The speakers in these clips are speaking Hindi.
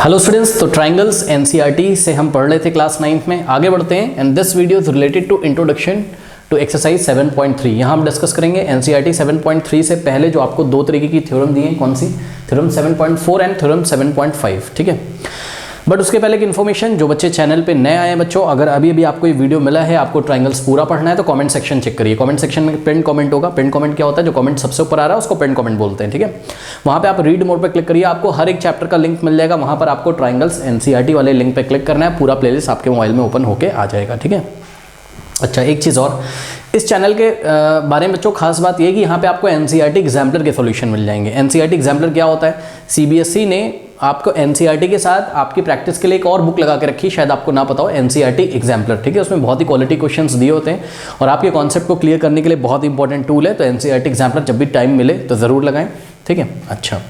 हेलो स्टूडेंट्स, तो ट्राइंगल्स एनसीईआरटी से हम पढ़ रहे थे क्लास 9th में। आगे बढ़ते हैं and this video is related to introduction to exercise 7.3। यहाँ हम डिस्कस करेंगे एनसीईआरटी 7.3 से पहले जो आपको दो तरीके की थ्योरम दी है, कौन सी? थ्योरम 7.4 एंड थ्योरम 7.5, ठीक है। बट उसके पहले की इन्फॉर्मेशन, जो बच्चे चैनल पे नए आए हैं बच्चों, अगर अभी आपको ये वीडियो मिला है, आपको ट्राइंगल्स पूरा पढ़ना है तो कमेंट सेक्शन चेक करिए। कमेंट सेक्शन में पिन कमेंट होगा। पिन कमेंट क्या होता है? जो कमेंट सबसे ऊपर आ रहा है उसको पिन कमेंट बोलते हैं, ठीक है। वहाँ पे आप रीड मोड पे क्लिक करिए, आपको हर एक चैप्टर का लिंक मिल जाएगा। वहाँ पर आपको ट्राइंगल्स एनसीईआरटी वाले लिंक पे क्लिक करना है, पूरा प्लेलिस्ट आपके मोबाइल में ओपन होकर आ जाएगा, ठीक है। अच्छा, एक चीज़ और, इस चैनल के बारे में बच्चों खास बात यह कि यहाँ पे आपको एनसीईआरटी एग्जाम्पलर के सॉल्यूशन मिल जाएंगे। एनसीईआरटी एग्जाम्पलर क्या होता है? सीबीएसई ने आपको एनसीईआरटी के साथ आपकी प्रैक्टिस के लिए एक और बुक लगा के रखी, शायद आपको ना पता हो, एनसीईआरटी एग्जाम्पलर, ठीक है। उसमें बहुत ही क्वालिटी क्वेश्चंस दिए होते हैं और आपके कॉन्सेप्ट को क्लियर करने के लिए बहुत इंपॉर्टेंट टूल है। तो एनसीईआरटी एग्जाम्पलर जब भी टाइम मिले तो ज़रूर लगाएं, ठीक है। अच्छा,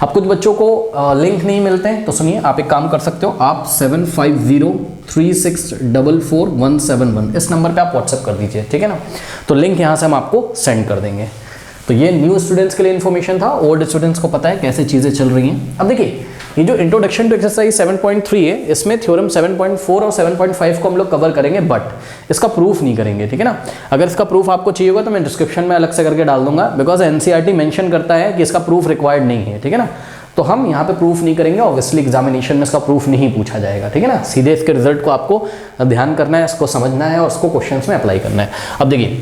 अब कुछ बच्चों को लिंक नहीं मिलते हैं तो सुनिए, आप एक काम कर सकते हो, आप 7503644171 इस नंबर पे आप व्हाट्सएप कर दीजिए, ठीक है ना। तो लिंक यहाँ से हम आपको सेंड कर देंगे। तो ये न्यू स्टूडेंट्स के लिए इन्फॉर्मेशन था, ओल्ड स्टूडेंट्स को पता है कैसे चीज़ें चल रही हैं। अब देखिए, ये जो इंट्रोडक्शन टू एक्सरसाइज 7.3 है, इसमें थ्योरम 7.4 और 7.5 को हम लोग कवर करेंगे, बट इसका प्रूफ नहीं करेंगे, ठीक है ना। अगर इसका प्रूफ आपको चाहिए होगा तो मैं डिस्क्रिप्शन में अलग से करके डाल दूंगा, बिकॉज एनसीईआरटी मेंशन करता है कि इसका प्रूफ रिक्वायर्ड नहीं है, ठीक है ना। तो हम यहाँ पे प्रूफ नहीं करेंगे, ऑब्वियसली एग्जामिनेशन में इसका प्रूफ नहीं पूछा जाएगा, ठीक है ना। सीधे इसके रिजल्ट को आपको ध्यान करना है, इसको समझना है और उसको क्वेश्चन में अप्लाई करना है। अब देखिए,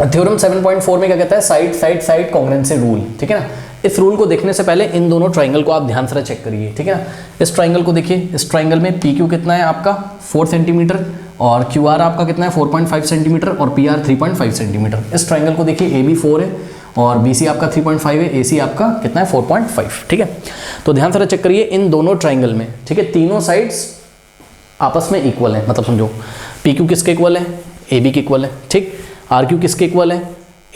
थ्योरम 7.4 में क्या कहता है? Side side side congruency rule, ठीक है ना। इस रूल को देखने से पहले इन दोनों ट्राइंगल को आप ध्यान से चेक करिए, ठीक है ना। इस ट्राइंगल को देखिए, इस ट्राइंगल में पी क्यू कितना है आपका? 4 सेंटीमीटर, और क्यू आर आपका कितना है? 4.5 सेंटीमीटर, और पी आर 3.5 सेंटीमीटर। इस ट्राइंगल को देखिए, ए बी 4 है और बी सी आपका 3.5 है, ए सी आपका कितना है? 4.5, ठीक है। तो ध्यान से चेक करिए इन दोनों ट्राइंगल में, ठीक है, तीनों साइड्स आपस में इक्वल है, मतलब समझो पी क्यू किसके इक्वल है? ए बी के इक्वल है, ठीक। आर क्यू किसके इक्वल है?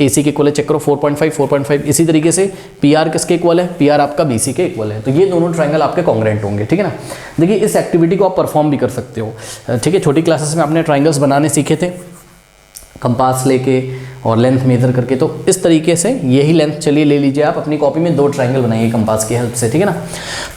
ए सी के इक्वल है, चेक करो 4.5। इसी तरीके से पी आर किसके इक्वल है? पी आर आपका बी सी के इक्वल है। तो ये दोनों ट्राइंगल आपके कॉन्ग्रुएंट होंगे, ठीक है ना। देखिए, इस एक्टिविटी को आप परफॉर्म भी कर सकते हो, ठीक है। छोटी क्लासेस में आपने ट्राइंगल्स बनाने सीखे थे कंपास लेके और लेंथ मेजर करके, तो इस तरीके से यही लेंथ चलिए ले लीजिए, आप अपनी कॉपी में 2 ट्राइंगल बनाइए कंपास की हेल्प से, ठीक है ना।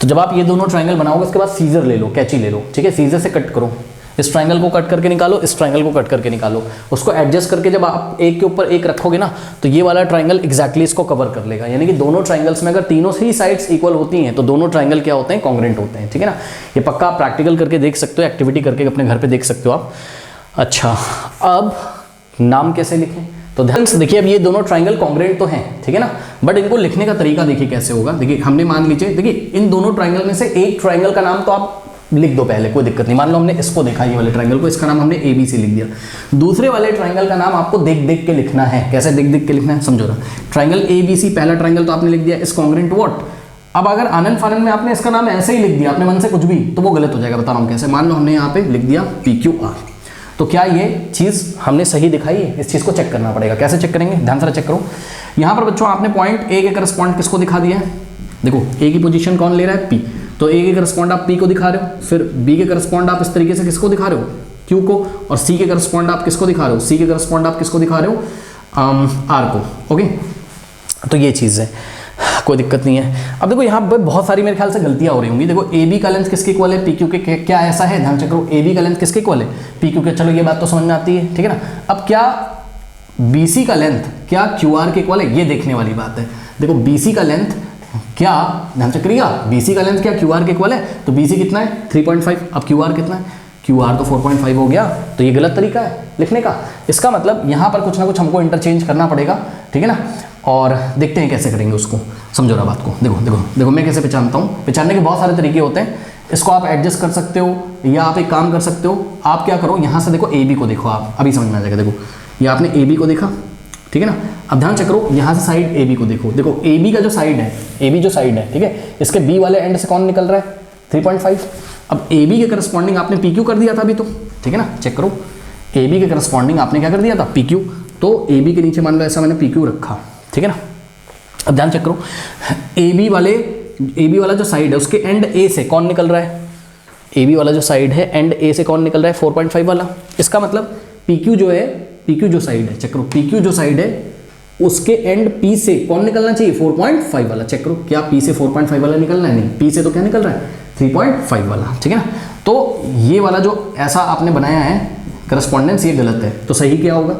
तो जब आप ये दोनों ट्राइंगल बनाओगे, उसके बाद सीजर ले लो, कैंची ले लो, ठीक है। सीजर से कट करो, इस ट्राइंगल को कट करके निकालो, इस ट्राइंगल को कट करके निकालो, उसको एडजस्ट करके जब आप एक के ऊपर एक रखोगे ना, तो ये वाला ट्राइंगल एग्जैक्टली इसको कवर कर लेगा। यानी कि दोनों ट्राइंगल्स में अगर तीनों ही साइड्स इक्वल होती हैं तो दोनों ट्राइंगल क्या होते हैं? कॉन्ग्रुएंट होते हैं, ठीक है ना। ये पक्का आप प्रैक्टिकल करके देख सकते हो, एक्टिविटी करके अपने घर पे देख सकते हो आप। अच्छा, अब नाम कैसे लिखें? तो ध्यान से देखिए, अब ये दोनों ट्राइंगल कॉन्ग्रुएंट तो हैं, ठीक है ना, बट इनको लिखने का तरीका देखिए कैसे होगा। देखिए, हमने मान लीजिए, देखिए इन दोनों ट्राइंगल में से एक ट्राइंगल का नाम तो आप लिख दो पहले, कोई दिक्कत नहीं। मान लो हमने इसको देखा, ये वाले ट्राइंगल को, इसका नाम हमने ए बी सी लिख दिया। दूसरे वाले ट्राइंगल का नाम आपको देख देख के लिखना है। कैसे देख देख के लिखना है? समझो ना, ट्राइंगल ए बी सी, पहला ट्राइंगल तो आपने लिख दिया, इस कॉन्ग्रुएंट व्हाट। अब अगर आनंद फानंद में आपने इसका नाम ऐसे ही लिख दिया, अपने मन से कुछ भी, तो वो गलत हो जाएगा। बता रहा हूँ कैसे। मान लो हमने यहाँ पे लिख दिया पी क्यू आर, तो क्या ये चीज़ हमने सही दिखाई है? इस चीज़ को चेक करना पड़ेगा। कैसे चेक करेंगे? ध्यान से चेक करो। यहाँ पर बच्चों आपने पॉइंट ए के करस्पॉन्ड किसको दिखा दिया है? देखो, ए की पोजीशन कौन ले रहा है? पी। तो ए के करस्पॉन्ड आप पी को दिखा रहे हो, फिर बी के करस्पॉन्ड आप इस तरीके से किसको दिखा रहे हो? क्यू को। और सी के करस्पॉन्ड आप किसको दिखा रहे हो? सी के करस्पॉन्ड आप किसको दिखा रहे हो? आर को। ओके, तो ये चीज़ है, कोई दिक्कत नहीं है। अब देखो, यहाँ पर बहुत सारी मेरे ख्याल से गलतियाँ हो रही होंगी। देखो, ए बी का लेंथ किसके इक्वल है? पी क्यू के। क्या ऐसा है? ध्यान चेक करो, ए बी का लेंथ किसके इक्वल है? पी क्यू के। चलो, ये बात तो समझ में आती है, ठीक है ना। अब क्या बी सी का लेंथ क्या क्यू आर के इक्वल है? ये देखने वाली बात है। देखो, बी सी का लेंथ क्या, ध्यान से करिएगा, बीसी का लेंथ क्या क्यू आर के इक्वल है? तो बीसी कितना है? 3.5। अब क्यू आर कितना है? क्यू आर तो 4.5 हो गया। तो ये गलत तरीका है लिखने का। इसका मतलब यहाँ पर कुछ ना कुछ हमको इंटरचेंज करना पड़ेगा, ठीक है ना। और देखते हैं कैसे करेंगे उसको, समझो ना बात को। देखो देखो देखो, मैं कैसे पहचानता हूँ। पहचानने के बहुत सारे तरीके होते हैं। इसको आप एडजस्ट कर सकते हो, या आप एक काम कर सकते हो, आप क्या करो, यहाँ से देखो ए बी को देखो, आप अभी समझ में आ जाएगा। देखो, ये आपने ए बी को देखा, ठीक है ना। अब ध्यान चेक करो, यहाँ से साइड ए बी को देखो। देखो, ए बी का जो साइड है, ए बी जो साइड है, ठीक है, इसके बी वाले एंड से कौन निकल रहा है? 3.5। अब ए बी के करस्पॉन्डिंग आपने पी क्यू कर दिया था अभी तो, ठीक है ना। चेक करो, ए बी के करस्पॉन्डिंग आपने क्या कर दिया था? P Q. तो ए बी के नीचे मान लो ऐसा मैंने पी क्यू रखा, ठीक है ना। अब ध्यान चेक करो, ए बी वाला जो साइड है, उसके एंड ए से कौन निकल रहा है? ए बी वाला जो साइड है, एंड ए से कौन निकल रहा है? 4.5 वाला। इसका मतलब पी क्यू जो है, पी क्यू जो साइड है, चेक करो, पी क्यू जो साइड है उसके एंड पी से कौन निकलना चाहिए? 4.5 वाला। चेक करो, क्या पी से 4.5 वाला निकलना है? नहीं, पी से तो क्या निकल रहा है? 3.5 वाला, ठीक है ना। तो ये वाला जो ऐसा आपने बनाया है करस्पॉन्डेंस, ये गलत है। तो सही क्या होगा,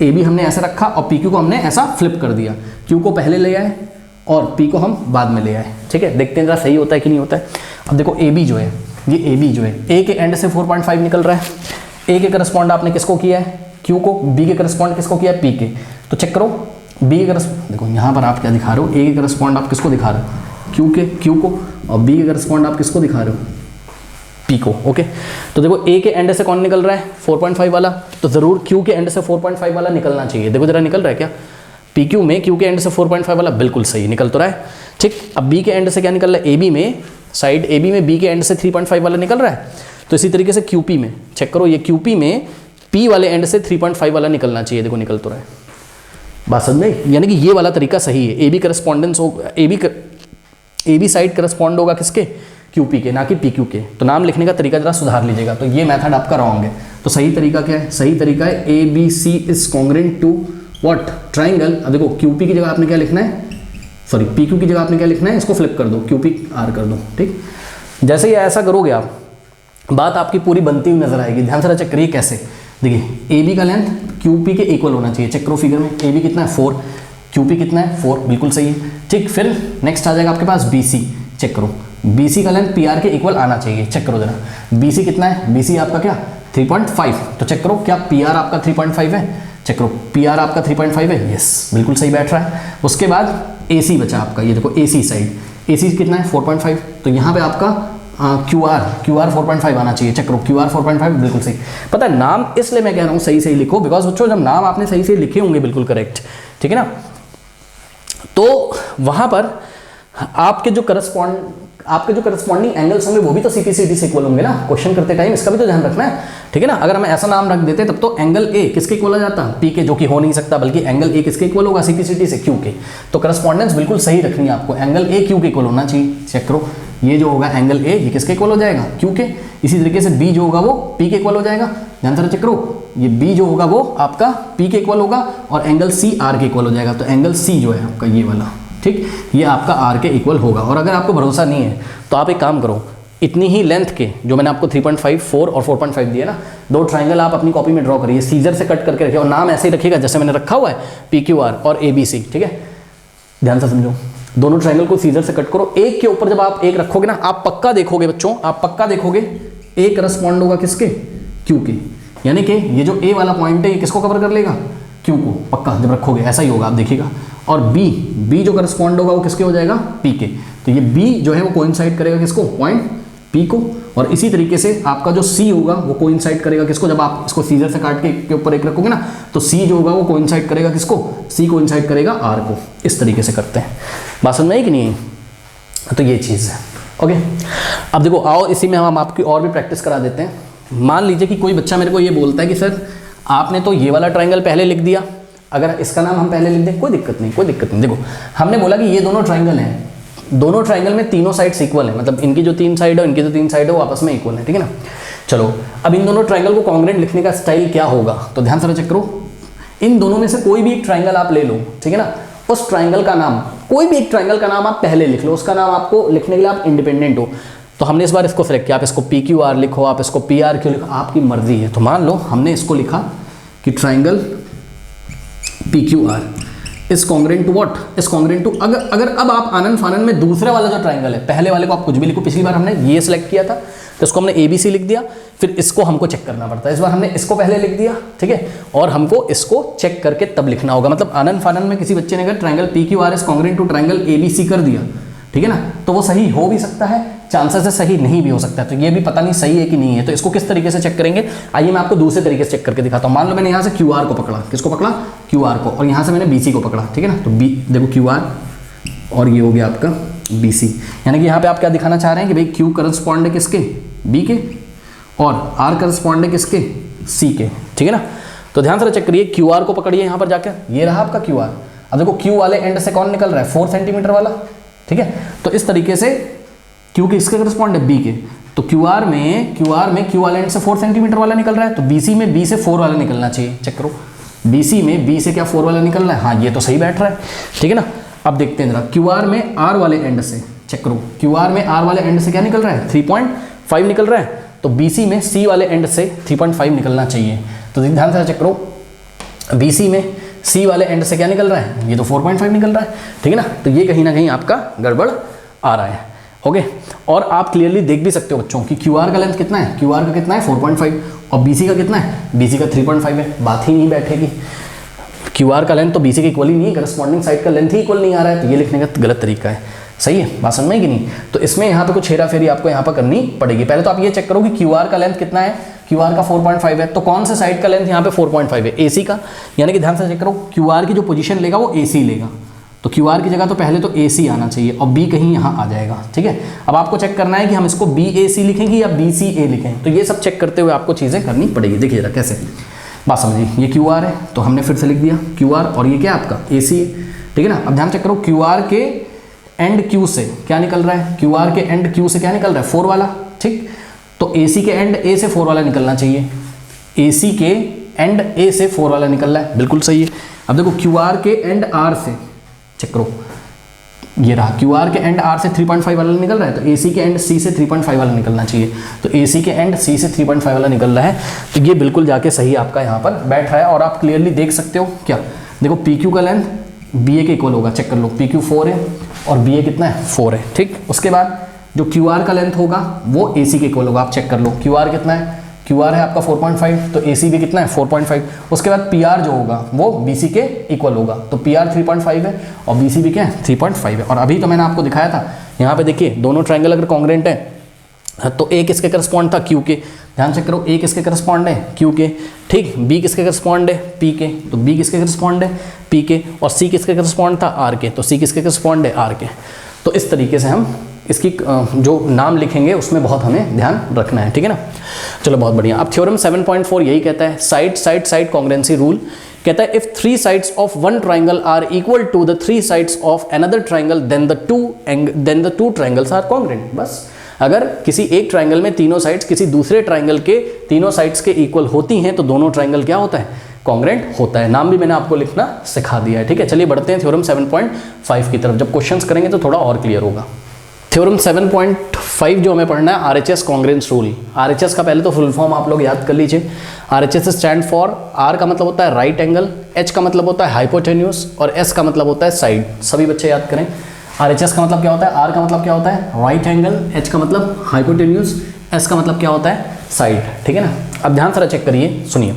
ए बी हमने ऐसे रखा और पी क्यू को हमने ऐसा फ्लिप कर दिया, क्यू को पहले ले आए और पी को हम बाद में ले आए, ठीक है। देखते हैं जरा सही होता है कि नहीं होता है। अब देखो ए बी जो है, ये ए बी जो है ए के एंड से 4.5 निकल रहा है। ए के करस्पॉन्ड आपने किसको किया है, क्यू को, बी के करस्पॉन्ड किसको किया है, पी के। तो चेक करो बी के करस्पॉन्ड, देखो यहाँ पर आप क्या दिखा रहे हो, ए के करस्पॉन्ड आप किसको दिखा रहे हो, क्यू के, क्यू को, और बी के करस्पॉन्ड आप किसको दिखा रहे हो, पी को। ओके, तो देखो ए के एंड से कौन निकल रहा है, 4.5 वाला, तो जरूर क्यू के एंड से 4.5 वाला निकलना चाहिए। देखो जरा निकल रहा है क्या, पी क्यू में क्यू के एंड से 4.5 वाला बिल्कुल सही निकल तो रहा है, ठीक। अब बी के एंड से क्या निकल रहा है, ए बी में, साइड ए बी में बी के एंड से 3.5 वाला निकल रहा है। तो इसी तरीके से क्यू पी में चेक करो, ये क्यू पी में पी वाले एंड से 3.5 वाला निकलना चाहिए, देखो निकल तो रहा है। बात समझ में, यानी कि ये वाला तरीका सही है। ए बी करस्पॉन्डेंस हो, ए बी साइड करस्पॉन्ड होगा किसके, क्यूपी के, ना कि पी क्यू के। तो नाम लिखने का तरीका जरा सुधार लीजिएगा। तो ये मेथड आपका रॉन्ग है। तो सही तरीका क्या है, सही तरीका है A B C is congruent to what, triangle. अब देखो क्यूपी की जगह आपने क्या लिखना है, सॉरी पी क्यू की जगह आपने क्या लिखना है, इसको फ्लिप कर दो, क्यूपी आर कर दो, ठीक। जैसे ही ऐसा करोगे आप, बात आपकी पूरी बनती हुई नजर आएगी। ध्यान से चेक करिए कैसे, देखिए ए बी का लेंथ क्यू पी के इक्वल होना चाहिए। चेक करो फिगर में, ए बी कितना है 4, क्यू पी कितना है 4, बिल्कुल सही है, ठीक। फिर नेक्स्ट आ जाएगा आपके पास बी सी, चेक करो बी सी का लेंथ पी आर के इक्वल आना चाहिए। चेक करो जरा बी सी कितना है, बी सी आपका क्या 3.5, तो चेक करो क्या पी आर आपका 3.5 है, चेक करो पी आर आपका 3.5 है, यस बिल्कुल सही बैठ रहा है। उसके बाद ए सी बचा आपका, ये देखो ए सी साइड, ए सी कितना है 4.5, तो यहाँ पे आपका क्यू आर 4.5 आना चाहिए। चेक करो क्यू आर 4.5 बिल्कुल सही। पता है नाम इसलिए मैं कह रहा हूँ सही सही लिखो, बिकॉज बच्चों जब नाम आपने सही सही लिखे होंगे बिल्कुल करेक्ट, ठीक है ना, तो वहाँ पर आपके जो करस्पॉन्डिंग एंगल्स होंगे वो भी तो सीपीसीटी से इक्वल होंगे ना। क्वेश्चन करते टाइम इसका भी तो ध्यान रखना है, ठीक है ना। अगर हम ऐसा नाम रख देते तब तो एंगल ए किसके इक्वल आ जाता, पी के, जो कि हो नहीं सकता, बल्कि एंगल ए किसके इक्वल होगा, सीपीसीटी से, क्यू के। तो करस्पॉन्डेंस बिल्कुल सही रखनी है आपको, एंगल ए क्यू के इक्वल होना चाहिए। चेक करो ये जो होगा एंगल ए, ये किसके इक्वल हो जाएगा, क्यू के। इसी तरीके से बी जो होगा वो पी के इक्वल हो जाएगा। ध्यान से चेक करो, ये बी जो होगा वो आपका पी के इक्वल होगा और एंगल सी आर के इक्वल हो जाएगा। तो एंगल सी जो है आपका ये वाला, ठीक, ये आपका आर के इक्वल होगा। और अगर आपको भरोसा नहीं है तो आप एक काम करो, इतनी ही लेंथ के जो मैंने आपको 3.5, 4 और 4.5 दिए ना, दो ट्राइंगल आप अपनी कॉपी में ड्रॉ करिए, सीजर से कट करके रखिए और नाम ऐसे ही रखिएगा जैसे मैंने रखा हुआ है, पी क्यू आर और ए बी सी, ठीक है। ध्यान से समझो, दोनों ट्राइंगल को सीजर से कट करो। एक के ऊपर जब आप एक रखोगे ना, आप पक्का देखोगे बच्चों, आप पक्का देखोगे ए करस्पॉन्ड होगा किसके, क्यू के, यानी कि ये जो ए वाला पॉइंट है ये किसको कवर कर लेगा, क्यू को, पक्का जब रखोगे ऐसा ही होगा, आप देखिएगा। और बी जो करस्पॉन्ड होगा वो किसके हो जाएगा, पी के। तो ये बी जो है वो कोइंसाइड करेगा किसको, पॉइंट पी को। और इसी तरीके से आपका जो सी होगा वो कोइंसाइड करेगा किसको, जब आप इसको सीजर से काट के ऊपर एक रखोगे ना, तो सी जो होगा वो कोइंसाइड करेगा किसको, सी कोइंसाइड करेगा आर को। इस तरीके से करते हैं। बात समझ में आई कि नहीं? तो ये चीज़ है। ओके, अब देखो आओ इसी में हम आपकी और भी प्रैक्टिस करा देते हैं। मान लीजिए कि कोई बच्चा मेरे को ये बोलता है कि सर आपने तो ये वाला ट्राइंगल पहले लिख दिया, अगर इसका नाम हम पहले लिख दें, कोई दिक्कत नहीं, कोई दिक्कत नहीं। देखो हमने बोला कि ये दोनों ट्राइंगल हैं, दोनों ट्राइंगल में तीनों साइड्स इक्वल है, मतलब इनकी जो 3 साइड है इनकी जो 3 साइड है वो आपस में इक्वल है, ठीक है ना। चलो अब इन दोनों ट्राइंगल को कॉन्ग्रेंट लिखने का स्टाइल क्या होगा, तो ध्यान से चेक करो। इन दोनों में से कोई भी एक ट्राइंगल आप ले लो, ठीक है ना, उस ट्राइंगल का नाम, कोई भी एक ट्राइंगल का नाम आप पहले लिख लो, उसका नाम आपको लिखने के लिए आप इंडिपेंडेंट हो। तो हमने इस बार इसको सेलेक्ट किया, आप इसको पी क्यू आर लिखो, आप इसको पी आर क्यू लिखो, आपकी मर्जी है। तो मान लो हमने इसको लिखा कि triangle P Q R is congruent to what, is congruent to, अगर अब आप आनंद फानन में दूसरे वाला जो ट्राइंगल है, पहले वाले को आप कुछ भी लिखो, पिछली बार हमने ये सिलेक्ट किया था तो इसको हमने ए बी सी लिख दिया, फिर इसको हमको चेक करना पड़ता है, इस बार हमने इसको पहले लिख दिया, ठीक है, और हमको इसको चेक करके तब लिखना होगा। मतलब आनंद फानन में किसी बच्चे ने अगर triangle P Q R is congruent to triangle A B C कर दिया, ठीक है ना, तो वो सही हो भी सकता है, चांसेस है सही नहीं भी हो सकता है। तो ये भी पता नहीं सही है कि नहीं है, तो इसको किस तरीके से चेक करेंगे, आइए मैं आपको दूसरे तरीके से चेक करके दिखाता हूँ। मान लो मैंने यहाँ से क्यू आर को पकड़ा, किसको पकड़ा, क्यू आर को, और यहाँ से मैंने बी सी को पकड़ा, ठीक है ना। तो बी देखो क्यू आर और ये हो गया आपका बी सी, यानी कि यहाँ पे आप क्या दिखाना चाह रहे हैं कि भाई क्यू करस्पॉन्ड है किसके, बी के, और आर करस्पॉन्ड है किसके, सी के, ठीक है ना। तो ध्यान से चेक करिए, क्यू आर को पकड़िए यहाँ पर जाकर, ये रहा आपका क्यू आर। अब देखो क्यू वाले एंड से कौन निकल रहा है, 4 सेंटीमीटर वाला, ठीक है। तो इस तरीके से क्यू किसके करस्पॉन्ड है, बी के, तो क्यू आर में क्यू वाले एंड से 4 सेंटीमीटर वाला निकल रहा है, तो बी सी में बी से 4 वाला निकलना चाहिए। चेक करो बी सी में बी से क्या 4 वाला निकल रहा है, हाँ ये तो सही बैठ रहा है, ठीक है ना। अब देखते हैं जरा क्यू आर में आर वाले एंड से, चेक करो, क्यू आर में आर वाले एंड से क्या निकल रहा है 3.5 निकल रहा है, तो बी सी में सी वाले एंड से 3.5 निकलना चाहिए। तो ध्यान से चेक करो, बी सी में सी वाले एंड से क्या निकल रहा है, ये तो 4.5 निकल रहा है, ठीक है ना। तो ये कहीं ना कहीं आपका गड़बड़ आ रहा है। ओके, और आप क्लियरली देख भी सकते हो बच्चों कि क्यू आर का लेंथ कितना है, क्यू आर का कितना है 4.5 और बी सी का कितना है, बी सी का 3.5 है, बात ही नहीं बैठेगी। क्यू आर का लेंथ तो बी सी के इक्वल ही नहीं है, करस्पॉन्डिंग साइड का लेंथ ही इक्वल नहीं आ रहा है, तो ये लिखने का गलत तरीका है। सही है, बात समझ में कि नहीं। तो इसमें यहाँ पे कुछ हेरा फेरी आपको यहाँ पर करनी पड़ेगी। पहले तो आप ये चेक करो कि क्यू आर का लेंथ कितना है, क्यू आर का 4.5 है, तो कौन से साइड का लेंथ यहाँ पे 4.5 है, ए सी का, यानी कि ध्यान से चेक करो क्यू आर की जो पोजीशन लेगा वो ए सी लेगा, तो क्यू आर की जगह तो पहले तो ए सी आना चाहिए और बी कहीं यहाँ आ जाएगा, ठीक है। अब आपको चेक करना है कि हम इसको बी ए सी लिखेंगे या बी सी ए लिखें, तो ये सब चेक करते हुए आपको चीज़ें करनी पड़ेगी। देखिए जरा कैसे, बात समझिए, ये क्यू आर है तो हमने फिर से लिख दिया क्यू आर, और ये क्या आपका ए सी है, ठीक है ना। अब ध्यान चेक करो, क्यू आर के एंड क्यू से क्या निकल रहा है, क्यू आर के एंड क्यू से क्या निकल रहा है 4 वाला, ठीक। तो ए सी के एंड ए से 4 वाला निकलना चाहिए, ए सी के एंड ए से 4 वाला निकल रहा है, बिल्कुल सही है। अब देखो क्यू आर के एंड आर से चेक करो, ये रहा क्यू आर के एंड आर से 3.5 वाला निकल रहा है, तो ए सी के एंड सी से 3.5 वाला निकलना चाहिए, तो ए सी के एंड सी से 3.5 वाला निकल रहा है, तो ये बिल्कुल जाके सही आपका यहाँ पर बैठ रहा है। और आप क्लियरली देख सकते हो क्या, देखो पी क्यू का लेंथ बी ए के इक्वल होगा, चेक कर लो, पी क्यू 4 है और बी ए कितना है 4 है, ठीक। उसके बाद जो क्यू आर का लेंथ होगा वो ए सी के इक्वल होगा, आप चेक कर लो, क्यू आर कितना है, क्यू आर है आपका 4.5, तो ए सी भी कितना है 4.5। उसके बाद पी आर जो होगा वो बी सी के इक्वल होगा, तो पी आर 3.5 है और बी सी भी क्या है 3.5 है। और अभी तो मैंने आपको दिखाया था, यहाँ पे देखिए दोनों ट्रायंगल अगर कॉन्ग्रेंट है तो ए किसके करस्पॉन्ड था, क्यू के, ध्यान चेक करो, ए किसके करस्पॉन्ड है क्यू के, ठीक। बी किसके करस्पॉन्ड है पी के, तो बी किसके करस्पॉन्ड है पी के, और सी किसके करस्पॉन्ड था आर के, तो सी किसके करस्पॉन्ड है आर के। तो इस तरीके से हम इसकी जो नाम लिखेंगे उसमें बहुत हमें ध्यान रखना है, ठीक है ना। चलो बहुत बढ़िया। अब थ्योरम 7.4 यही कहता है, side side side congruency rule कहता है, if 3 sides of one triangle are equal to the 3 sides of another triangle then the two triangles are congruent. बस अगर किसी एक ट्राइंगल में तीनों साइड्स किसी दूसरे ट्राइंगल के तीनों साइड्स के इक्वल होती हैं तो दोनों ट्राइंगल क्या होता है, कॉन्ग्रेंट होता है। नाम भी मैंने आपको लिखना सिखा दिया है, ठीक है। चलिए बढ़ते हैं थ्योरम 7.5 की तरफ, जब क्वेश्चंस करेंगे तो थोड़ा और क्लियर होगा। थ्योरम 7.5 जो हमें पढ़ना है, आरएचएस कॉन्ग्रेंस रूल। आरएचएस का पहले तो फुल फॉर्म आप लोग याद कर लीजिए। आरएचएस स्टैंड फॉर, आर का मतलब होता है राइट एंगल, एच का मतलब होता है हाइपोटेन्यूस और एस का मतलब होता है साइड। सभी बच्चे याद करें, आरएचएस का मतलब क्या होता है, आर का मतलब क्या होता है राइट एंगल, एच का मतलब हाइपोटेन्यूस, एस का मतलब क्या होता है साइड, ठीक है ना। अब ध्यान से चेक करिए, सुनिए,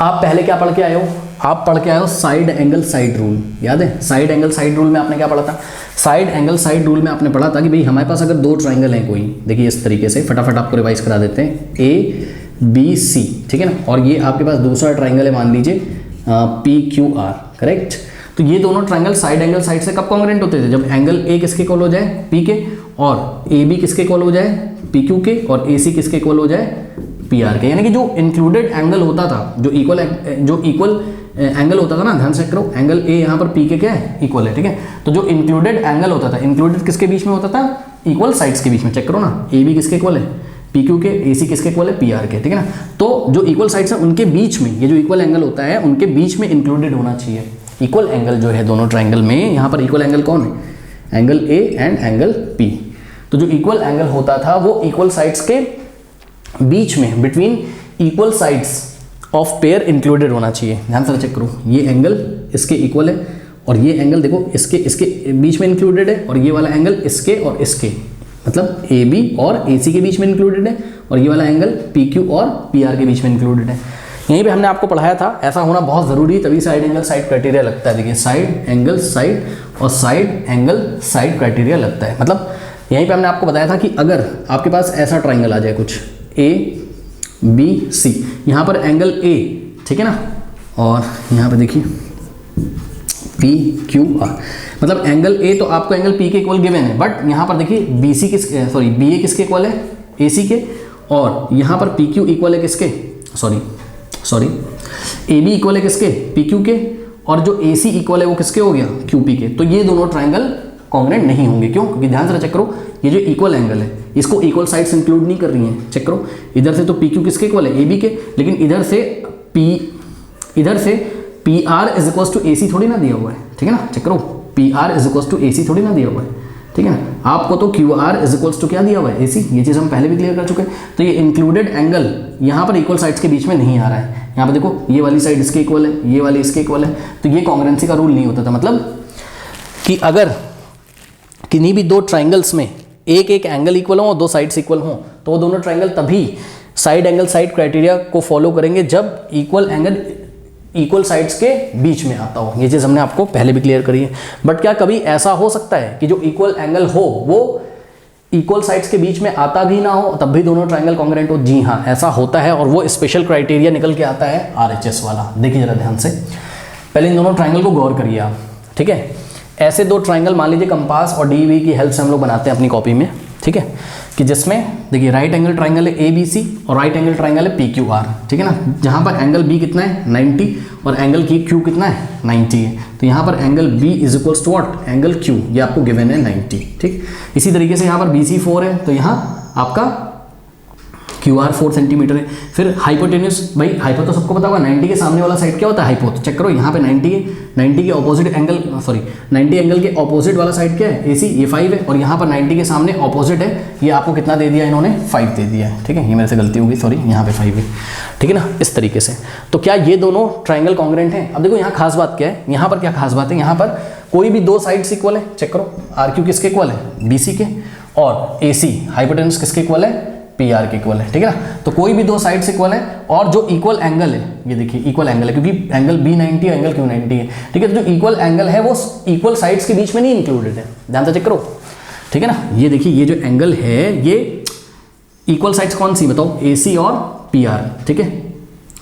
आप पहले क्या पढ़ के आए हो, आप पढ़ के आए हो साइड एंगल साइड रूल, याद है। साइड एंगल साइड रूल में आपने क्या पढ़ा था, साइड एंगल साइड रूल में आपने पढ़ा था कि भाई हमारे पास अगर 2 ट्राइंगल हैं कोई, देखिए इस तरीके से फटाफट आपको रिवाइज करा देते हैं, ए बी सी, ठीक है ना, और ये आपके पास दूसरा ट्राइंगल है मान लीजिए पी क्यू आर, करेक्ट। तो ये दोनों ट्राइंगल साइड एंगल साइड से कब कॉन्ग्रेंट होते थे, जब एंगल ए किसके इक्वल हो जाए पी के, और ए बी किसके इक्वल हो जाए पी क्यू के, और ए सी किसके इक्वल हो जाए पी आर के। यानी कि जो इंक्लूडेड एंगल होता था, जो इक्वल एंगल होता था ना, ध्यान से करो, एंगल ए यहाँ पर पी के क्या है इक्वल है, ठीक है। तो जो इंक्लूडेड एंगल होता था, इंक्लूडेड किसके बीच में होता था, इक्वल साइड्स के बीच में, चेक करो ना, ए बी किसके इक्वल है पी क्यू के, ए सी किसके इक्वल है पी आर के, ठीक है ना। तो जो इक्वल साइड्स हैं उनके बीच में ये जो इक्वल एंगल होता है उनके बीच में इंक्लूडेड होना चाहिए इक्वल एंगल जो है दोनों ट्राइंगल में। यहाँ पर इक्वल एंगल कौन है, angle A and angle P. तो जो इक्वल एंगल होता था वो इक्वल साइड्स के बीच में, between equal sides of pair included होना चाहिए। ध्यान से चेक करो, ये एंगल इसके इक्वल है और ये एंगल देखो इसके बीच में इंक्लूडेड है, और ये वाला एंगल इसके और इसके, मतलब ए बी और ए सी के बीच में इंक्लूडेड है, और ये वाला एंगल पी क्यू और पी आर के बीच में इंक्लूडेड है। यहीं पे हमने आपको पढ़ाया था, ऐसा होना बहुत ज़रूरी, तभी साइड एंगल साइड क्राइटेरिया लगता है। देखिए साइड एंगल साइड और साइड एंगल साइड क्राइटेरिया लगता है, मतलब यहीं पे हमने आपको बताया था कि अगर आपके पास ऐसा ट्राइंगल आ जाए कुछ ए बी सी, यहाँ पर एंगल ए, ठीक है ना, और यहाँ पे देखिए पी क्यू आर, मतलब एंगल ए तो आपको एंगल पी के इक्वल गिवन है, बट यहाँ पर देखिए बी सी बी ए किसके इक्वल है ए सी के, और यहाँ पर पी क्यू इक्वल है किसके, सॉरी ए बी इक्वल है किसके पी क्यू के, और जो ए सी इक्वल है वो किसके हो गया क्यू पी के। तो ये दोनों ट्राइंगल कॉन्ग्रेंट नहीं होंगे, क्यों, क्योंकि ध्यान से चेक करो, ये जो इक्वल एंगल है इसको इक्वल साइड्स इंक्लूड नहीं कर रही हैं। चेक करो, इधर से तो पी क्यू किसके इक्वल है ए बी के, लेकिन इधर से P R is equal to A C थोड़ी ना दिया हुआ है, ठीक है ना। चेक करो, P R is equal to A C थोड़ी ना दिया हुआ है, ठीक है ना। आपको तो Q R is equals to क्या दिया हुआ है, AC, ये चीज़ हम पहले भी क्लियर कर चुके हैं। तो ये इंक्लूडेड एंगल यहाँ पर इक्वल साइड्स के बीच में नहीं आ रहा है। यहाँ पर देखो ये वाली साइड इसके इक्वल है, ये वाली इसके इक्वल है, तो ये कॉन्ग्रुएंसी का रूल नहीं होता था। मतलब कि अगर किन्हीं भी दो ट्राइंगल्स में एक एक एंगल इक्वल हो और दो साइड्स इक्वल हों, तो वो दोनों ट्राइंगल तभी साइड एंगल साइड क्राइटेरिया को फॉलो करेंगे जब इक्वल एंगल इक्वल साइड्स के बीच में आता हो। ये चीज़ हमने आपको पहले भी क्लियर करी है। बट क्या कभी ऐसा हो सकता है कि जो इक्वल एंगल हो वो इक्वल साइड्स के बीच में आता भी ना हो तब भी दोनों ट्राइंगल कॉन्ग्रुएंट हो? जी हाँ, ऐसा होता है, और वो स्पेशल क्राइटेरिया निकल के आता है RHS वाला। देखिए जरा ध्यान से, पहले इन दोनों ट्राइंगल को गौर करिए आप, ठीक है। ऐसे दो ट्राइंगल मान लीजिए कंपास और DV की हेल्प से हम लोग बनाते हैं अपनी कॉपी में, ठीक है, कि जिसमें देखिए राइट एंगल ट्राइंगल है ABC और राइट एंगल ट्राइंगल है PQR, ठीक है ना। जहाँ पर एंगल B कितना है 90 और एंगल Q कितना है 90 है, तो यहाँ पर angle B is equals to what, angle Q, ये आपको गिवन है 90, ठीक। इसी तरीके से यहाँ पर BC 4 है, तो यहाँ आपका QR 4 सेंटीमीटर है। फिर हाइपोटेन्यूस, भाई हाइपो तो सबको पता होगा, 90 के सामने वाला साइड क्या होता है हाइपो, तो चेक करो यहाँ पे 90 है, 90 के ऑपोजिट एंगल, सॉरी 90 एंगल के ऑपोजिट वाला साइड क्या है AC, ये 5 है, और यहाँ पर 90 के सामने ऑपोजिट है, ये आपको कितना दे दिया इन्होंने 5 दे दिया है, ठीक है। ये मेरे से गलती होगी, सॉरी, यहाँ पे 5 है, ठीक है ना, इस तरीके से। तो क्या ये दोनों ट्राइंगल कॉन्ग्रुएंट हैं? अब देखो यहाँ खास बात क्या है, यहाँ पर क्या खास बात है, यहाँ पर कोई भी दो साइड्स इक्वल है, चेक करो, RQ किसके इक्वल है BC के, और AC हाइपोटेन्यूस किसके इक्वल है PR के इक्वल है, ठीक है ना। तो कोई भी दो साइड्स इक्वल है, और जो इक्वल एंगल है, ये देखिए इक्वल एंगल है, क्योंकि एंगल B 90 है, एंगल Q 90 है, ठीक है। तो जो इक्वल एंगल है वो इक्वल साइड्स के बीच में नहीं इंक्लूडेड है, ध्यान से चेक करो, ठीक है ना। ये देखिए ये जो एंगल है ये इक्वल साइड्स कौन सी बताओ, AC और PR, ठीक है।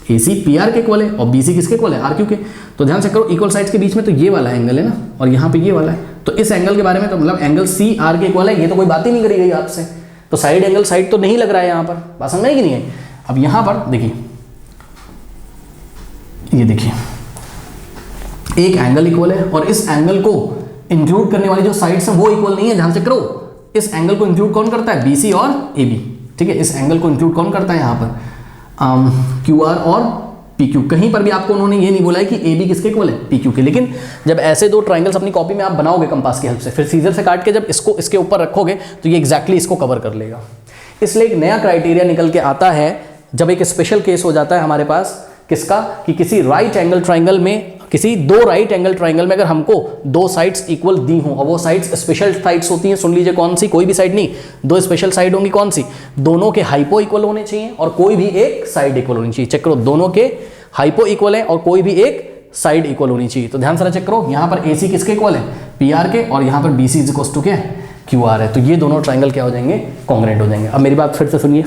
AC PR के इक्वल है और BC किसके इक्वल है, RQ के। तो ध्यान से करो इक्वल साइड्स के बीच में तो ये वाला एंगल है ना, और यहाँ पे ये वाला है, तो इस एंगल के बारे में तो मतलब एंगल CR के इक्वल है, ये तो कोई बात ही नहीं करी गई आपसे, तो साइड एंगल साइड तो नहीं लग रहा है यहाँ पर, बात समझ में कि नहीं है। अब यहाँ पर देखिए, ये देखिए एक एंगल इक्वल है और इस एंगल को इंक्लूड करने वाली जो साइड्स हैं वो इक्वल नहीं है, ध्यान से करो। इस एंगल को इंक्लूड कौन करता है, BC और AB, ठीक है। इस एंगल को इंक्लूड कौन करता है यहाँ पर, QR और PQ। कहीं पर भी आपको उन्होंने ये नहीं बोला है कि AB किसके इक्वल है, PQ के। लेकिन जब ऐसे दो ट्राइंगल्स अपनी कॉपी में आप बनाओगे कंपास की हेल्प से, फिर सीजर से काट के जब इसको इसके ऊपर रखोगे तो ये एग्जैक्टली इसको कवर कर लेगा। इसलिए एक नया क्राइटेरिया निकल के आता है जब एक स्पेशल केस हो जाता है हमारे पास, किसका, कि किसी राइट एंगल ट्राइंगल में, किसी दो राइट एंगल ट्राइंगल में अगर हमको दो साइड्स इक्वल दी हों, और वो साइड्स स्पेशल साइड्स होती हैं, सुन लीजिए कौन सी, कोई भी साइड नहीं, दो स्पेशल साइड होंगी, कौन सी, दोनों के हाइपो इक्वल होने चाहिए और कोई भी एक साइड इक्वल होनी चाहिए। चेक करो, दोनों के हाइपो इक्वल है और कोई भी एक साइड इक्वल होनी चाहिए। तो ध्यान से चेक करो, यहाँ पर AC किसके इक्वल है, PR के, और यहाँ पर BC इज इक्वल टू क्या है, QR है। तो ये दोनों ट्राइंगल क्या हो जाएंगे, कॉन्ग्रुएंट हो जाएंगे। अब मेरी बात फिर से सुनिए,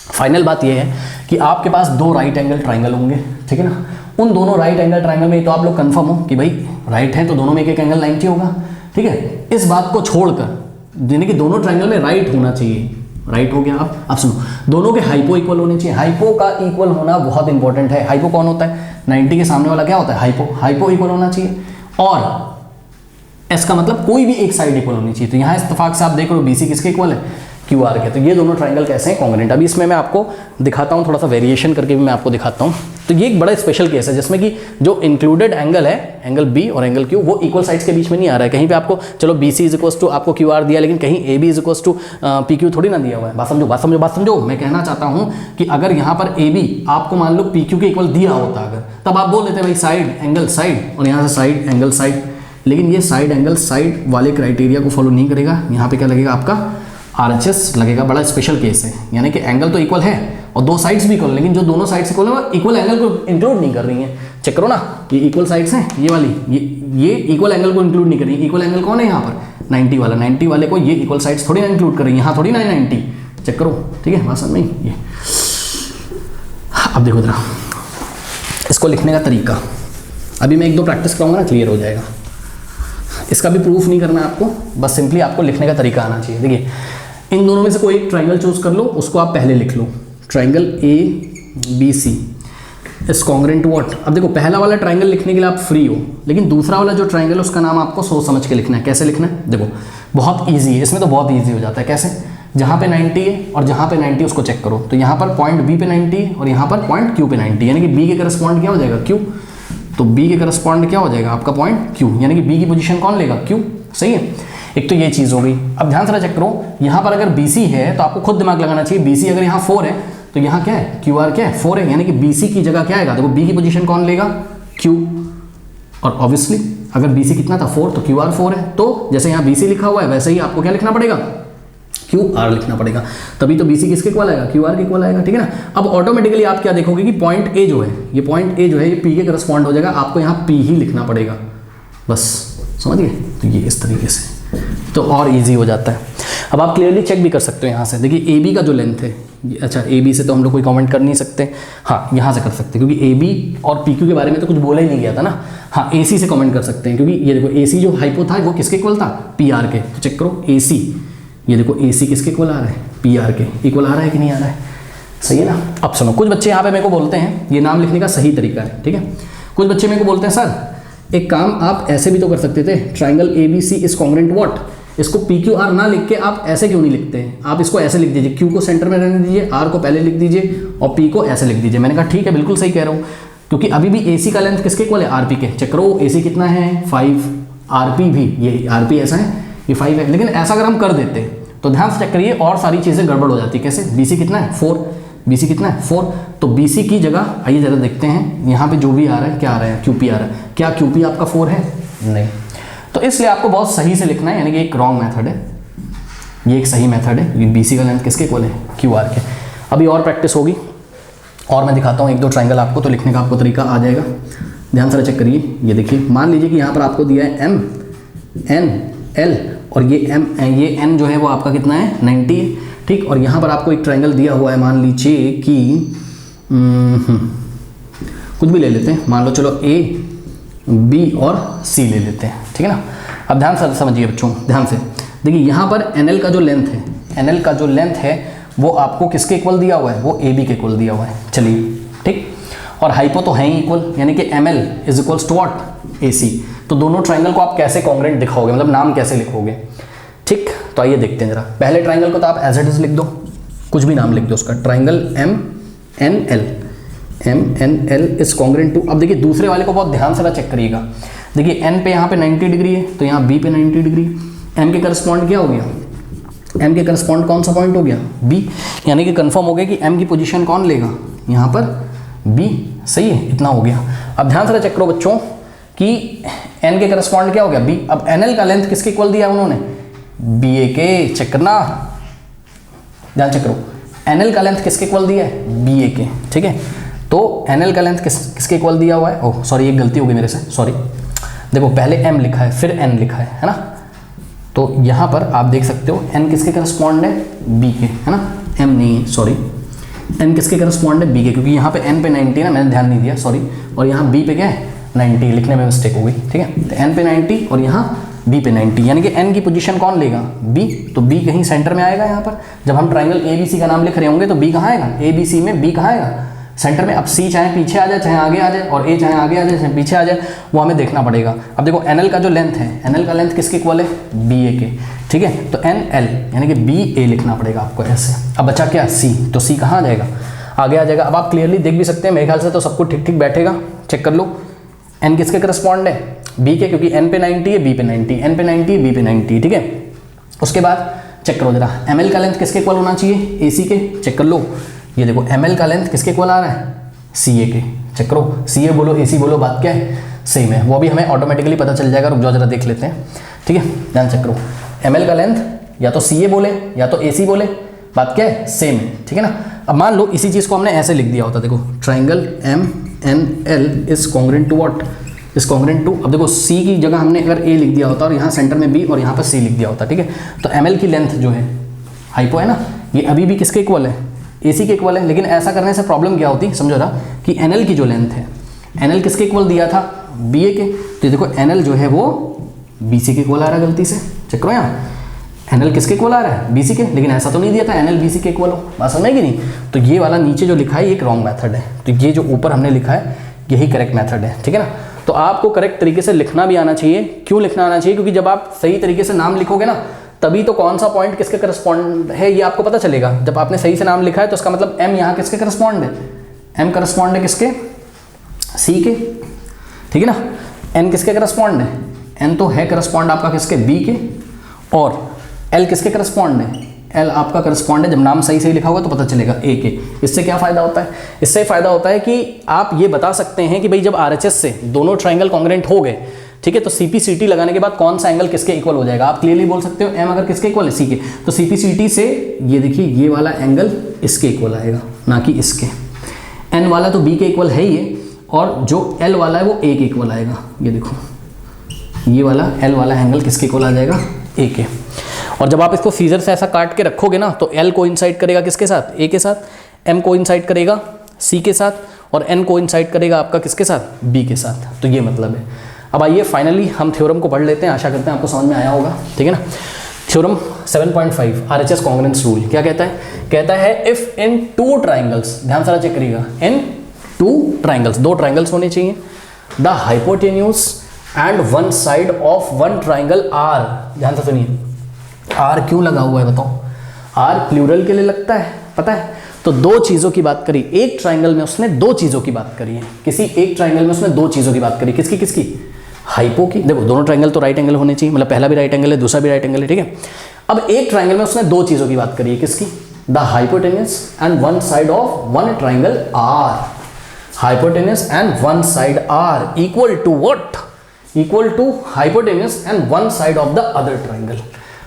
फाइनल बात ये है कि आपके पास दो राइट एंगल ट्राइंगल होंगे, ठीक है ना। उन दोनों राइट एंगल ट्राइंगल में तो आप लोग कंफर्म हो कि भाई राइट है तो दोनों में एक एक एंगल 90 होगा, ठीक है। इस बात को छोड़कर, यानी कि दोनों ट्राइंगल में राइट होना चाहिए, राइट हो गया। आप सुनो, दोनों के हाइपो इक्वल होने चाहिए। हाइपो का इक्वल होना बहुत इंपॉर्टेंट है। हाइपो कौन होता है, 90 के सामने वाला क्या होता है, हाइपो इक्वल होना चाहिए, और इसका मतलब कोई भी एक साइड इक्वल होनी चाहिए। तो यहाँ इत्तेफाक से आप देख रहे हो BC किसके इक्वल है, QR के। तो ये दोनों ट्राइंगल कैसे हैं, कॉन्ग्रुएंट। अभी इसमें मैं आपको दिखाता हूँ, थोड़ा सा वेरिएशन करके भी मैं आपको दिखाता हूँ। तो ये एक बड़ा स्पेशल केस है जिसमें कि जो इंक्लूडेड एंगल है, एंगल B और एंगल Q, वो इक्वल साइड्स के बीच में नहीं आ रहा है। कहीं पे आपको चलो BC इज इक्वल टू आपको QR दिया, लेकिन कहीं AB is equal to PQ थोड़ी ना दिया हुआ है। बात समझो। मैं कहना चाहता हूँ कि अगर यहाँ पर AB आपको मान लो PQ के इक्वल दिया होता अगर, तब आप बोल देते भाई साइड एंगल साइड, और यहाँ से साइड एंगल साइड। लेकिन ये साइड एंगल साइड वाले क्राइटेरिया को फॉलो नहीं करेगा। यहाँ पे क्या लगेगा, आपका RHS लगेगा। बड़ा स्पेशल केस है, यानी कि एंगल तो इक्वल है और दो साइड्स भी इक्वल, लेकिन जो दोनों साइड्स इक्वल है वो इक्वल एंगल को इंक्लूड नहीं कर रही हैं। चेक करो ना, ये इक्वल साइड्स हैं, ये वाली, ये इक्वल एंगल को इंक्लूड नहीं कर रही है। इक्वल एंगल कौन है यहाँ पर, 90 वाला, 90 वाले को ये इक्वल साइड्स थोड़ी ना इंक्लूड कर रही है, यहाँ थोड़ी ना 90। चेक करो, ठीक है, बात समझ में ये। अब देखो जरा इसको लिखने का तरीका, अभी मैं एक दो प्रैक्टिस कराऊंगा ना, क्लियर हो जाएगा। इसका भी प्रूफ नहीं करना है आपको, बस सिंपली आपको लिखने का तरीका आना चाहिए। देखिए, इन दोनों में से कोई एक ट्राइंगल चूज कर लो, उसको आप पहले लिख लो, triangle ABC is congruent to what. अब देखो, पहला वाला ट्राइंगल लिखने के लिए आप फ्री हो, लेकिन दूसरा वाला जो ट्राइंगल है उसका नाम आपको सोच समझ के लिखना है। कैसे लिखना है, देखो बहुत ईजी है, इसमें तो बहुत ईजी हो जाता है। कैसे, जहाँ पे 90 है और जहाँ पे 90 उसको चेक करो। तो यहाँ पर पॉइंट B पे 90 है और यहाँ पर पॉइंट Q पे 90, यानी कि B के करस्पॉन्ड क्या हो जाएगा, Q। तो B के करस्पॉन्ड क्या हो जाएगा आपका पॉइंट Q, यानी कि B की पोजीशन कौन लेगा, Q। सही है। एक तो ये चीज़ हो गई। अब ध्यान से चेक करो, यहाँ पर अगर BC है तो आपको खुद दिमाग लगाना चाहिए, BC अगर यहाँ 4 है तो यहाँ क्या है, QR क्या है 4 है, यानी कि BC की जगह क्या आएगा, देखो B की पोजीशन कौन लेगा, Q, और ऑब्वियसली अगर BC कितना था 4 तो QR 4 है, तो जैसे यहाँ BC लिखा हुआ है वैसे ही आपको क्या लिखना पड़ेगा, QR लिखना पड़ेगा, तभी तो BC किसके इक्वल आएगा, QR के इक्वल आएगा, ठीक है ना। अब ऑटोमेटिकली आप क्या देखोगे कि पॉइंट A जो है, ये पॉइंट A जो है ये P के करस्पॉन्ड हो जाएगा, आपको यहाँ P ही लिखना पड़ेगा, बस समझ गए। तो ये इस तरीके से तो और इजी हो जाता है। अब आप क्लियरली चेक भी कर सकते हो यहाँ से, देखिए AB का जो लेंथ है, अच्छा AB से तो हम लोग कोई कमेंट कर नहीं सकते, हाँ यहाँ से कर सकते हैं, क्योंकि AB और PQ के बारे में तो कुछ बोला ही नहीं गया था ना। हाँ AC से कमेंट कर सकते हैं, क्योंकि ये देखो AC जो हाइपो था वो किसके इक्वल था, PR के, तो चेक करो AC, ये देखो AC किसके इक्वल आ रहा है, PR के इक्वल आ रहा है कि नहीं आ रहा है, सही है ना। अब सुनो, कुछ बच्चे यहाँ पे मेरे को बोलते हैं, ये नाम लिखने का सही तरीका है, ठीक है, कुछ बच्चे मेरे को बोलते हैं सर एक काम आप ऐसे भी तो कर सकते थे, triangle ABC is congruent what, इसको PQR ना लिख के आप ऐसे क्यों नहीं लिखते हैं, आप इसको ऐसे लिख दीजिए, Q को सेंटर में रहने दीजिए, R को पहले लिख दीजिए और P को ऐसे लिख दीजिए। मैंने कहा ठीक है, बिल्कुल सही कह रहा हूँ, क्योंकि अभी भी AC का लेंथ किसके इक्वल है, RP के, चेक करो AC कितना है 5, RP भी, ये RP ऐसा है ये 5 है, लेकिन ऐसा अगर हम कर देते तो ध्यान से चेक करिए और सारी चीज़ें गड़बड़ हो जाती, कैसे, BC कितना है 4, BC कितना है 4, तो BC की जगह आइए जरा देखते हैं यहाँ पे जो भी आ रहा है क्या आ रहा है, QP आ रहा है, क्या QP आपका 4 है, नहीं, तो इसलिए आपको बहुत सही से लिखना है, यानी कि एक रॉन्ग मेथड है, ये एक सही मेथड है, ये BC का लेंथ किसके इक्वल है, QR के। अभी और प्रैक्टिस होगी और मैं दिखाता हूँ एक दो ट्राइंगल आपको, तो लिखने का आपको तरीका आ जाएगा। ध्यान से चेक करिए, ये देखिए मान लीजिए कि यहाँ पर आपको दिया है M, N, L और ये N जो है वो आपका कितना है 90 है, ठीक, और यहाँ पर आपको एक ट्राइंगल दिया हुआ है, मान लीजिए कि कुछ भी ले लेते हैं, मान लो चलो A, B और C ले लेते हैं, ठीक है ना। अब ध्यान से समझिए बच्चों, ध्यान से देखिए, यहाँ पर NL का जो लेंथ है, NL का जो लेंथ है वो आपको किसके इक्वल दिया हुआ है, वो AB के इक्वल दिया हुआ है, चलिए ठीक, और हाइपो तो है ही इक्वल, यानी कि ML is equals to what, AC। तो दोनों ट्राइंगल को आप कैसे कॉन्ग्रुएंट दिखाओगे, मतलब नाम कैसे लिखोगे, ठीक, तो आइए देखते हैं जरा। पहले ट्राइंगल को तो आप एज इट इज लिख दो, कुछ भी नाम लिख दो उसका, triangle MNL is congruent to, अब देखिए दूसरे वाले को बहुत ध्यान से चेक करिएगा, देखिए N पे यहाँ पे 90 डिग्री है तो यहाँ B पे 90 डिग्री, M के करस्पॉन्ड क्या हो गया, M के करस्पॉन्ड कौन सा पॉइंट हो गया, B, यानी कि कंफर्म हो गया कि M की पोजीशन कौन लेगा, यहाँ पर B, सही है, इतना हो गया। अब ध्यान से चेक करो बच्चों कि N के करस्पॉन्ड क्या हो गया B, अब NL का लेंथ किसके इक्वल दिया उन्होंने, BA के, चेक करना, ध्यान चेक करो, NL का लेंथ किसके इक्वल दिया है, BA के, ठीक है, तो NL का लेंथ किसके इक्वल दिया हुआ है, ओह सॉरी एक गलती हो गई मेरे से, सॉरी, देखो पहले M लिखा है फिर N लिखा है ना, तो यहाँ पर आप देख सकते हो N किसके करस्पॉन्ड है, B के, है ना, M नहीं है, सॉरी, N किसके करस्पॉन्ड है, B के, क्योंकि यहाँ पे N पे 90 है ना, मैंने ध्यान नहीं दिया, सॉरी, और यहाँ B पे क्या है 90, लिखने में मिस्टेक हो गई, ठीक है, तो N पे 90 और यहाँ B पे 90, यानी कि N की पोजीशन कौन लेगा, B, तो B कहीं सेंटर में आएगा। यहाँ पर जब हम ट्राइंगल ABC का नाम लिख रहे होंगे तो B कहाँ आएगा, ABC में B कहाँ आएगा, सेंटर में। अब C चाहे पीछे आ जाए चाहे आगे आ जाए, और A चाहे आगे आ जाए चाहे पीछे आ जाए, वो हमें देखना पड़ेगा। अब देखो NL का जो लेंथ है, NL का लेंथ किसके इक्वल है, BA के, ठीक है, तो NL यानी कि BA लिखना पड़ेगा आपको ऐसे। अब बचा क्या, C, तो C कहाँ आ जाएगा, आगे आ जाएगा। अब आप क्लियरली देख भी सकते हैं, मेरे ख्याल से तो सब कुछ ठीक ठीक बैठेगा, चेक कर लो। N किसके करस्पॉन्ड है, B के, क्योंकि N पे 90 है B पे 90, N पे 90 B पे 90, ठीक है। उसके बाद चेक करो जरा, ML का लेंथ किसके इक्वल होना चाहिए, AC के, चेक कर लो, ये देखो ML का लेंथ किसके इक्वल आ रहा है, CA के, चेक करो, CA बोलो AC बोलो, बात क्या है, सेम है, वो भी हमें ऑटोमेटिकली पता चल जाएगा, रुक जाओ जरा देख लेते हैं, ठीक है, ध्यान चेक करो, ML का लेंथ या तो CA बोले या तो AC बोले, बात क्या है, सेम है, ठीक है ना। अब मान लो इसी चीज़ को हमने ऐसे लिख दिया होता, देखो triangle MNL is congruent to what, is congruent to, अब देखो C की जगह हमने अगर A लिख दिया होता और यहाँ सेंटर में B और यहाँ पर C लिख दिया होता, ठीक है, तो ML की लेंथ जो है हाइपो है ना, ये अभी भी किसके इक्वल है, AC के इक्वल है। लेकिन ऐसा करने से प्रॉब्लम क्या होती है, समझो ना, कि NL की जो लेंथ है, NL किसके इक्वल दिया था, BA के, तो देखो NL जो है वो BC के इक्वल आ रहा है, गलती से चेक करो, यहाँ NL किसके इक्वल आ रहा है, BC के, लेकिन ऐसा तो नहीं दिया था NL BC के इक्वल हो, बात समझ में कि नहीं। तो ये वाला नीचे जो लिखा है ये एक रॉन्ग मेथड है, तो ये जो ऊपर हमने लिखा है यही करेक्ट मेथड है, ठीक है ना। तो आपको करेक्ट तरीके से लिखना भी आना चाहिए। क्यों लिखना आना चाहिए, क्योंकि जब आप सही तरीके से नाम लिखोगे ना, तभी तो कौन सा पॉइंट किसके करस्पॉन्ड है ये आपको पता चलेगा। जब आपने सही से नाम लिखा है तो इसका मतलब M यहाँ किसके करस्पॉन्ड है, M करस्पॉन्ड है किसके, C के, ठीक है ना। N किसके करस्पॉन्ड है, N तो है करस्पॉन्ड आपका किसके, B के, और एल किसके करस्पॉन्ड है, एल आपका करस्पॉन्ड है, जब नाम सही सही लिखा होगा तो पता चलेगा ए के। इससे क्या फ़ायदा होता है, इससे फ़ायदा होता है कि आप ये बता सकते हैं कि भाई जब आरएचएस से दोनों ट्राइंगल कॉन्ग्रेंट हो गए, ठीक है, तो सीपीसीटी लगाने के बाद कौन सा एंगल किसके इक्वल हो जाएगा, आप क्लियरली बोल सकते हो एम अगर किसके इक्वल है, सी के, तो सीपीसीटी से ये देखिए ये वाला एंगल इसके इक्वल आएगा ना कि इसके, एन वाला तो बी के इक्वल है ही, और जो एल वाला है वो ए के इक्वल आएगा। ये देखो ये वाला एल वाला एंगल किसके इक्वल आ जाएगा, ए के। और जब आप इसको सीजर से ऐसा काट के रखोगे ना तो एल कोइंसाइड करेगा किसके साथ, ए के साथ, एम कोइंसाइड करेगा सी के साथ, और एन कोइंसाइड करेगा आपका किसके साथ, बी के साथ। तो ये मतलब है। अब आइए फाइनली हम थ्योरम को पढ़ लेते हैं, आशा करते हैं आपको समझ में आया होगा, ठीक है ना। थ्योरम 7.5 आरएचएस कॉन्ग्रेंस रूल क्या कहता है, कहता है इफ इन टू ट्राइंगल्स, ध्यान से चेक करिएगा, इन टू ट्राइंगल्स, दो ट्राइंगल्स होने चाहिए, the hypotenuse and one side of one triangle are, ध्यान से सुनिए, आर क्यों लगा हुआ है बताओ, आर प्लूरल के लिए लगता है, पता है। तो दो चीज़ों की बात करी, एक ट्राइंगल में उसने दो चीज़ों की बात करी है, किसी एक ट्राइंगल में उसने दो चीज़ों की बात करी, किसकी किसकी, हाइपो की। देखो दोनों ट्राइंगल तो राइट एंगल होने चाहिए, मतलब पहला भी राइट एंगल है, दूसरा भी राइट एंगल है, ठीक है। अब एक ट्राइंगल में उसने दो चीज़ों की बात करी है, किसकी, the hypotenuse and one side of one triangle are, hypotenuse and one side are equal to what, equal to hypotenuse and one side of the other triangle.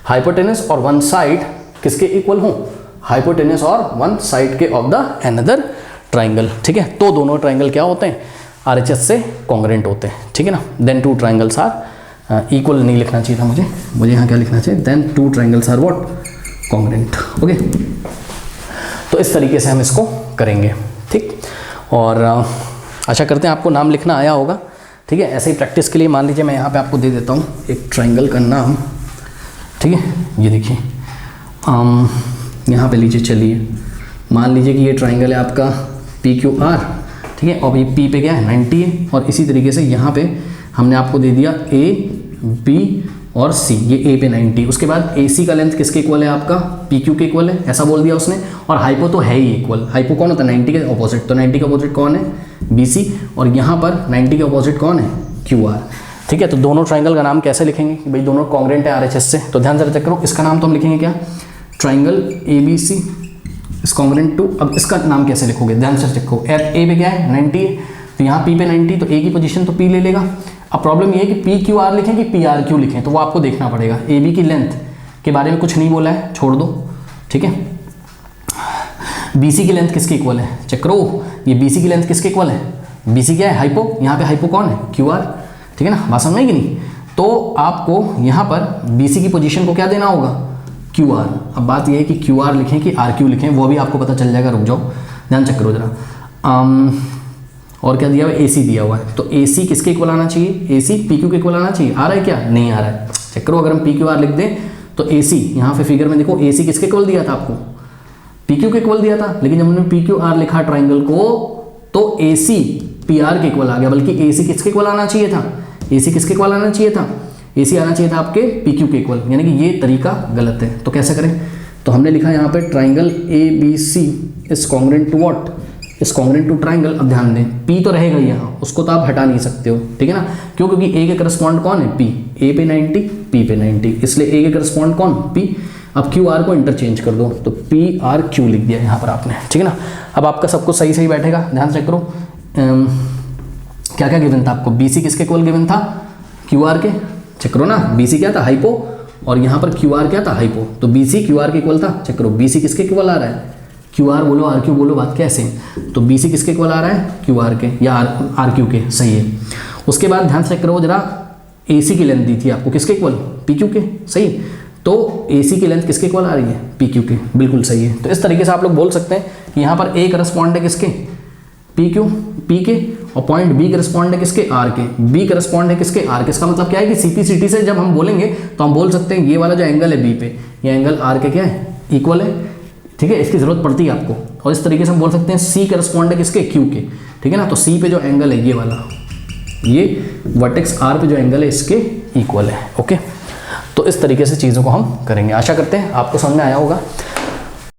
Hypotenuse और वन साइड किसके इक्वल हो, हाइपोटेनस और वन साइड के ऑफ द अनदर ट्राइंगल, ठीक है। तो दोनों ट्राइंगल क्या होते हैं, आरएचएस से कॉन्ग्रेंट होते हैं, ठीक है ना। Then two triangles are equal नहीं लिखना चाहिए था मुझे यहाँ क्या लिखना चाहिए, then two triangles are what, congruent, okay. तो इस तरीके से हम इसको करेंगे, ठीक। और आशा करते हैं आपको नाम लिखना आया होगा, ठीक है। ऐसे ही प्रैक्टिस के लिए मान लीजिए मैं यहाँ पे आपको दे देता हूँ एक ट्राइंगल का नाम, ठीक है। ये देखिए यहाँ पे लीजिए, चलिए मान लीजिए कि ये ट्राइंगल है आपका पी क्यू आर, ठीक है, और ये पी पे क्या है 90 है, और इसी तरीके से यहाँ पे हमने आपको दे दिया ए बी और सी, ये ए पे 90, उसके बाद ए सी का लेंथ किसके इक्वल है आपका, पी क्यू के इक्वल है, ऐसा बोल दिया उसने। और हाइपो तो है ही इक्वल, हाइपो कौन होता है 90 के अपोजिट, तो 90 का अपोजिट कौन है, बी सी, और यहाँ पर 90 के अपोजिट कौन है, क्यू आर, ठीक है। तो दोनों ट्राइंगल का नाम कैसे लिखेंगे कि भाई दोनों कॉन्ग्रेंट है आरएचएस से, तो ध्यान से चेक करो, इसका नाम तो हम लिखेंगे क्या, ट्राइंगल ए बी सी इस कॉन्ग्रेंट टू। अब इसका नाम कैसे लिखोगे, ध्यान से चेक करो, ए पे क्या है 90 है, तो यहाँ पी पे 90, तो ए की पोजीशन तो पी ले लेगा। अब प्रॉब्लम ये है कि पी क्यू आर लिखें कि पी आर क्यू लिखें, तो वो आपको देखना पड़ेगा। ए बी की लेंथ के बारे में कुछ नहीं बोला है, छोड़ दो, ठीक है। बी सी की लेंथ किसके इक्वल है, चेक करो, ये बी सी की लेंथ किसके इक्वल है, बी सी क्या है हाइपो, यहाँ पे हाइपो कौन है, क्यू आर, ठीक है ना, बात समझ में कि नहीं। तो आपको यहाँ पर बी सी की पोजीशन को क्या देना होगा, क्यू आर। अब बात यह है कि क्यू आर लिखें कि आर क्यू लिखें, वो भी आपको पता चल जाएगा, रुक जाओ ध्यान चेक करो जरा। और क्या दिया हुआ है, ए सी दिया हुआ है, तो ए सी किसके इक्वल आना चाहिए, ए सी पी क्यू के इक्वल आना चाहिए, आ रहा है क्या, नहीं आ रहा है, चेक करो। अगर हम पी क्यू आर लिख दें तो ए सी, यहाँ पे फिगर में देखो ए सी किसके इक्वल दिया था आपको, पी क्यू के इक्वल दिया था, लेकिन जब हमने पी क्यू आर लिखा ट्राइंगल को तो ए सी पी आर के इक्वल आ गया, बल्कि ए सी किसके इक्वल आना चाहिए था, ए सी किसके इक्वल आना चाहिए था, ए सी आना चाहिए था आपके पी क्यू के इक्वल, यानी कि ये तरीका गलत है। तो कैसे करें, तो हमने लिखा यहाँ पे triangle A B C is congruent to what, is congruent to triangle. अब ध्यान दें पी तो रहेगा यहाँ, उसको तो आप हटा नहीं सकते हो, ठीक है ना, क्यों, क्योंकि ए के करस्पॉन्ड कौन है पी, ए पे 90 पी पे 90, इसलिए ए के करस्पॉन्ड कौन पी। अब क्यू आर को इंटरचेंज कर दो, तो पी आर क्यू लिख दिया यहाँ पर आपने, ठीक है ना। अब आपका सब कुछ सही सही बैठेगा, ध्यान चेक करो। क्या क्या गिवन था आपको, बी सी किसके इक्वल गिवन था, क्यू आर के, चेक करो ना, बी सी क्या था हाइपो, और यहाँ पर क्यू आर क्या था हाइपो, तो बी सी क्यू आर के इक्वल था, चेक करो, बी सी किसके इक्वल आ रहा है, क्यू आर बोलो आर क्यू बोलो, बात कैसे, तो बी सी किसके इक्वल आ रहा है, क्यू आर के या आर क्यू के, सही है। उसके बाद ध्यान से चेक करो जरा, ए सी की लेंथ दी थी आपको किसके इक्वल, पी क्यू के, सही, तो ए सी की लेंथ किसके इक्वल आ रही है, पी क्यू के, बिल्कुल सही है। तो इस तरीके से आप लोग बोल सकते हैं कि यहाँ पर ए करस्पॉन्ड है किसके, पी क्यू, पी के, और पॉइंट बी करस्पॉन्ड है किसके, आर के, बी करस्पॉन्ड है किसके, आर के। इसका मतलब क्या है कि सीपीसीटी से जब हम बोलेंगे तो हम बोल सकते हैं ये वाला जो एंगल है बी पे, ये एंगल आर के क्या है, इक्वल है, ठीक है, इसकी जरूरत पड़ती है आपको। और इस तरीके से हम बोल सकते हैं सी करस्पॉन्ड है किसके, क्यू के, ठीक है ना, तो सी पे जो एंगल है ये वाला, ये वर्टेक्स आर पे जो एंगल है इसके इक्वल है, ओके। तो इस तरीके से चीज़ों को हम करेंगे, आशा करते हैं आपको समझ में आया होगा।